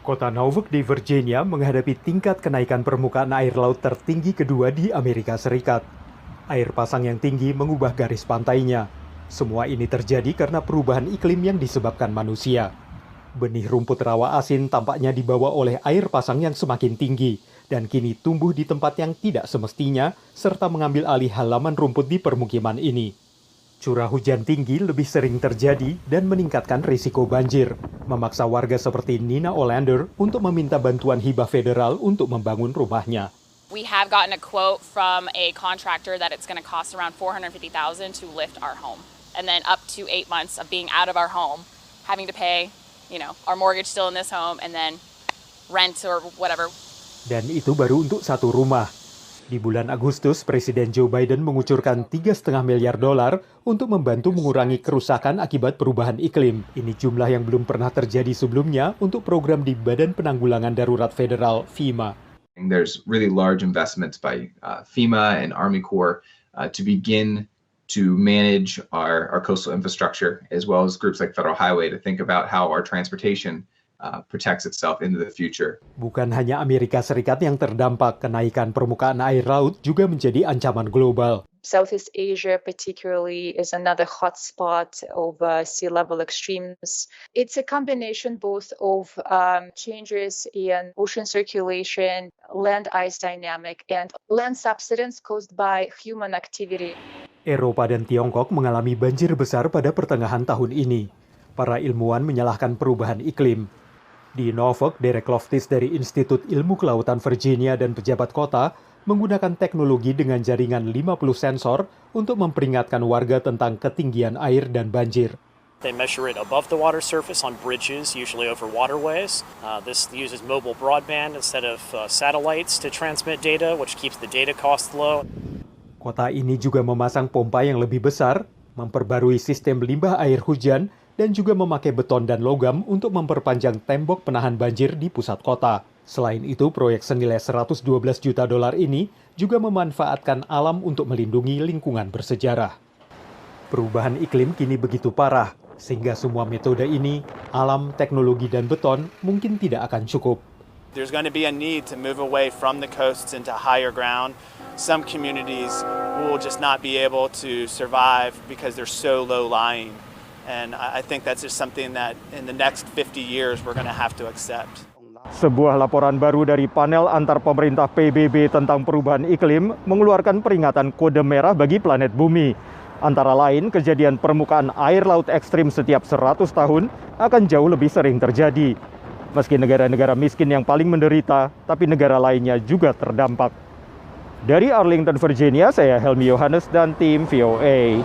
Kota Norfolk di Virginia menghadapi tingkat kenaikan permukaan air laut tertinggi kedua di Amerika Serikat. Air pasang yang tinggi mengubah garis pantainya. Semua ini terjadi karena perubahan iklim yang disebabkan manusia. Benih rumput rawa asin tampaknya dibawa oleh air pasang yang semakin tinggi dan kini tumbuh di tempat yang tidak semestinya serta mengambil alih halaman rumput di permukiman ini. Curah hujan tinggi lebih sering terjadi dan meningkatkan risiko banjir, memaksa warga seperti Nina Olander untuk meminta bantuan hibah federal untuk membangun rumahnya. We have gotten a quote from a contractor that it's going to cost around $450,000 to lift our home. And then up to 8 months of being out of our home, having to pay, our mortgage still in this home and then rent or whatever. Dan itu baru untuk satu rumah. Di bulan Agustus, Presiden Joe Biden mengucurkan $3,5 miliar untuk membantu mengurangi kerusakan akibat perubahan iklim. Ini jumlah yang belum pernah terjadi sebelumnya untuk program di Badan Penanggulangan Darurat Federal, FEMA. There's really large investments by FEMA and Army Corps to begin to manage our coastal infrastructure, as well as groups like Federal Highway to think about how our transportation protects itself into the future. Bukan hanya Amerika Serikat yang terdampak, kenaikan permukaan air laut juga menjadi ancaman global. Southeast Asia particularly is another hotspot of sea level extremes. It's a combination both of changes in ocean circulation, land ice dynamic, and land subsidence caused by human activity. Eropa dan Tiongkok mengalami banjir besar pada pertengahan tahun ini. Para ilmuwan menyalahkan perubahan iklim. Di Norfolk, Derek Loftis dari Institut Ilmu Kelautan Virginia dan pejabat kota menggunakan teknologi dengan jaringan 50 sensor untuk memperingatkan warga tentang ketinggian air dan banjir. They measure it above the water surface on bridges, usually over waterways. This uses mobile broadband instead of satellites to transmit data, which keeps the data cost low. Kota ini juga memasang pompa yang lebih besar, memperbarui sistem limbah air hujan, dan juga memakai beton dan logam untuk memperpanjang tembok penahan banjir di pusat kota. Selain itu, proyek senilai $112 juta ini juga memanfaatkan alam untuk melindungi lingkungan bersejarah. Perubahan iklim kini begitu parah, sehingga semua metode ini, alam, teknologi, dan beton mungkin tidak akan cukup. There's going to be a need to move away from the coasts into higher ground. Some communities will just not be able to survive because they're so low-lying. And I think that's just something that in the next 50 years we're going to have to accept. Sebuah laporan baru dari panel antar pemerintah PBB tentang perubahan iklim mengeluarkan peringatan kode merah bagi planet bumi. Antara lain, kejadian permukaan air laut ekstrim setiap 100 tahun akan jauh lebih sering terjadi. Meski negara-negara miskin yang paling menderita, tapi negara lainnya juga terdampak. Dari Arlington, Virginia, saya Helmi Yohanes dan tim VOA.